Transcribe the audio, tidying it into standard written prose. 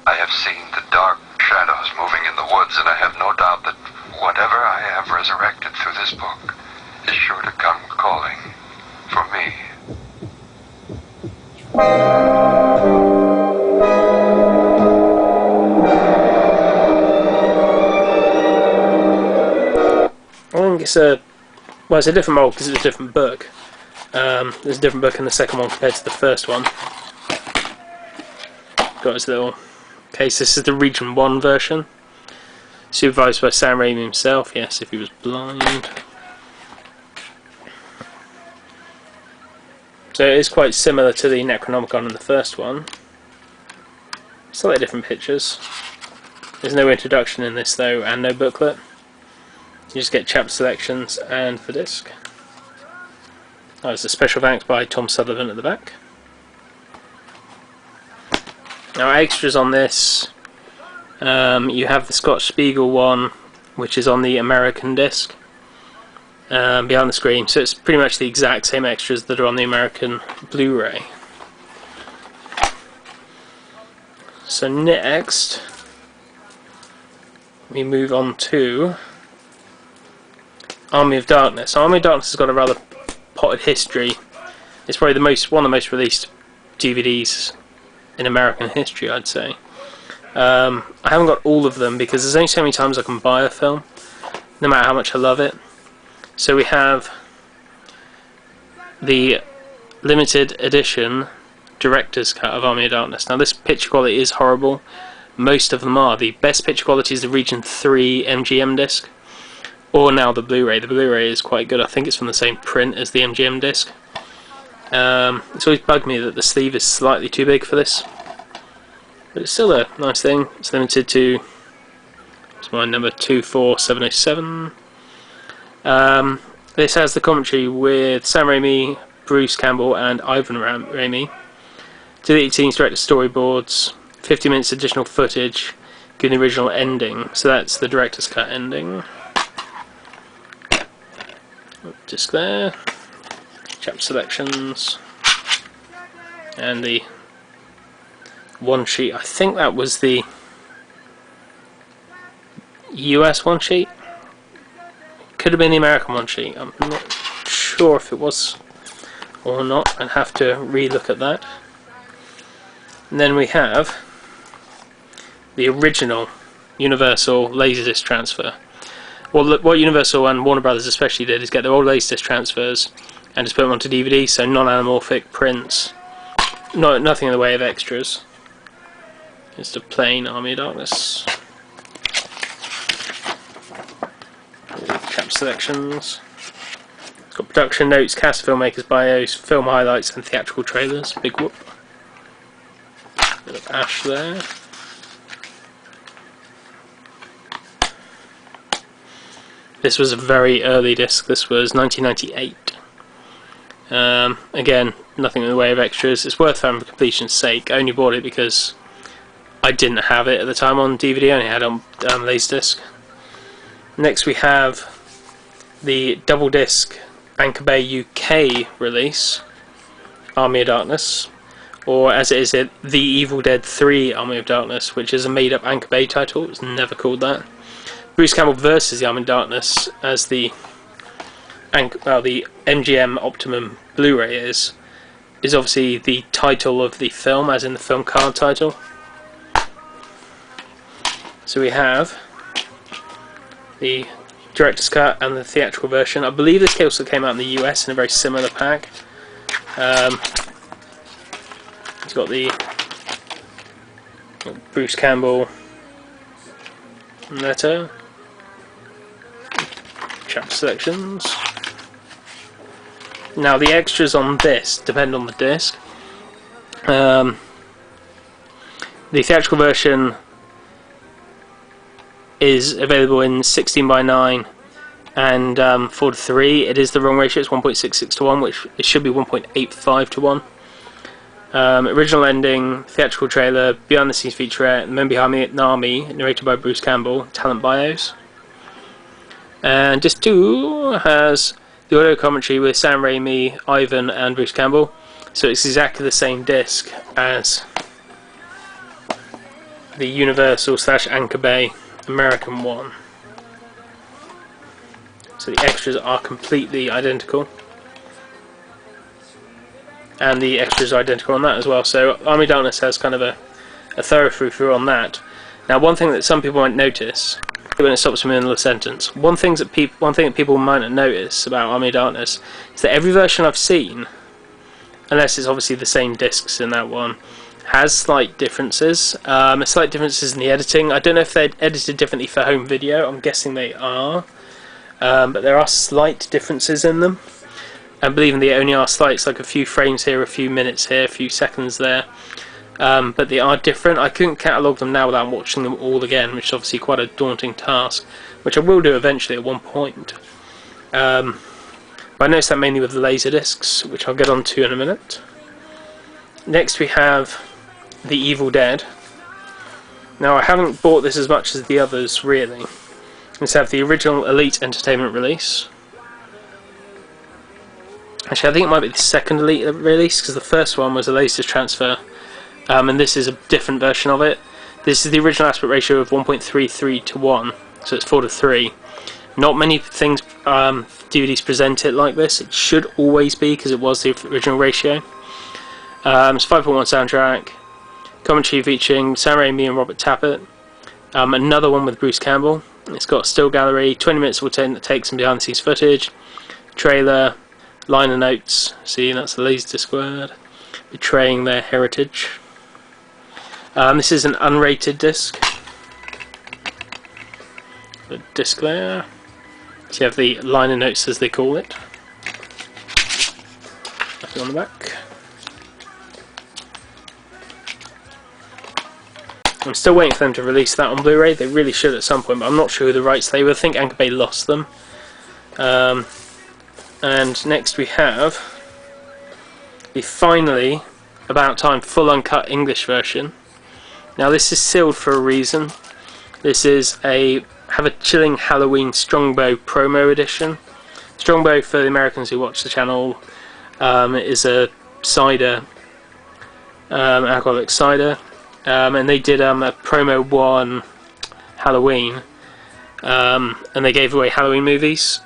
I have seen the dark shadows moving in the woods, and I have no doubt that whatever I have resurrected through this book is sure to come calling for me. I think it's it's a different mold because it's a different book. There's a different book in the second one compared to the first one. Got its little case. This is the Region 1 version, supervised by Sam Raimi himself. Yes, if he was blind. So it is quite similar to the Necronomicon in the first one. Slightly different pictures. There's no introduction in this though, and no booklet. You just get chapter selections and the disc. Oh, there's a special thanks by Tom Sutherland at the back. Now, extras on this, you have the Scott Spiegel one, which is on the American disc, behind the screen. So it's pretty much the exact same extras that are on the American Blu-ray. So next, we move on to Army of Darkness. Army of Darkness has got a rather potted history. It's probably one of the most released DVDs in American history, I'd say. I haven't got all of them because there's only so many times I can buy a film, no matter how much I love it. So we have the limited edition director's cut of Army of Darkness. Now this picture quality is horrible. Most of them are. The best picture quality is the Region 3 MGM disc, or now the Blu-ray. The Blu-ray is quite good. I think it's from the same print as the MGM disc. It's always bugged me that the sleeve is slightly too big for this, but it's still a nice thing. It's limited to, it's my number 24707. This has the commentary with Sam Raimi, Bruce Campbell and Ivan Raimi. Deleted scenes, director storyboards, 50 minutes additional footage, giving the original ending. So that's the director's cut ending. Disc there. Chapter selections, and the one sheet. I think that was the US one sheet. Could have been the American one sheet. I'm not sure if it was or not. I'd have to re-look at that. And then we have the original Universal Laserdisc transfer. Well, what Universal and Warner Brothers especially did is get their old Laserdisc transfers and just put them onto DVD, so non-anamorphic prints, nothing in the way of extras. Just a plain Army of Darkness. Chapter selections. It's got production notes, cast, filmmakers' bios, film highlights, and theatrical trailers. Big whoop. Bit of ash there. This was a very early disc. This was 1998. Again, nothing in the way of extras. It's worth having for completion's sake. I only bought it because I didn't have it at the time on DVD. I only had it on Laserdisc. Next we have the double disc Anchor Bay UK release, Army of Darkness, or as it is, The Evil Dead 3 Army of Darkness, which is a made-up Anchor Bay title. It's never called that. Bruce Campbell versus the Army of Darkness, as the MGM Optimum Blu-ray is obviously the title of the film, as in the film card title. So we have the director's cut and the theatrical version. I believe this also came out in the US in a very similar pack. It's got the Bruce Campbell letter, chapter selections. Now the extras on this depend on the disc. The theatrical version is available in 16:9 and 4:3. It is the wrong ratio. It's 1.66 to 1, which it should be 1.85 to 1. Original ending, theatrical trailer, behind the scenes featurette, Men Behind the Army, narrated by Bruce Campbell, talent bios. And disc 2 has the audio commentary with Sam Raimi, Ivan and Bruce Campbell. So it's exactly the same disc as the Universal / Anchor Bay American one. So the extras are completely identical, and the extras are identical on that as well. So Army Darkness has kind of a thorough through on that. Now, one thing that some people might notice when it stops in the middle of a sentence, one thing that people might not notice about Army Darkness is that every version I've seen, unless it's obviously the same discs in that one, has slight differences. Slight differences in the editing. I don't know if they're edited differently for home video. I'm guessing they are, but there are slight differences in them. And believe me, they only are slight. It's like a few frames here, a few minutes here, a few seconds there. But they are different. I couldn't catalogue them now without watching them all again, which is obviously quite a daunting task, which I will do eventually at one point. But I noticed that mainly with the laser discs, which I'll get onto in a minute. Next we have The Evil Dead. Now, I haven't bought this as much as the others, really. Let's have the original Elite Entertainment release. Actually, I think it might be the second Elite release, because the first one was a Laserdisc transfer, and this is a different version of it. This is the original aspect ratio of 1.33 to 1, so it's 4 to 3. Not many things, DVDs present it like this. It should always be, because it was the original ratio. It's 5.1 soundtrack, commentary featuring Sam Raimi and Robert Tappert, another one with Bruce Campbell. It's got a still gallery, 20 minutes will take some behind the scenes footage, trailer, liner notes. See, that's the Laserdisc word, betraying their heritage. This is an unrated disc. The disc there. So you have the liner notes, as they call it. Nothing on the back. I'm still waiting for them to release that on Blu-ray. They really should at some point, but I'm not sure who the rights they were. I think Anchor Bay lost them. And next we have the finally, about time, full uncut English version. Now this is sealed for a reason. This is have a chilling Halloween Strongbow promo edition. Strongbow, for the Americans who watch the channel, is a cider, alcoholic cider. And they did a promo one Halloween, and they gave away Halloween movies.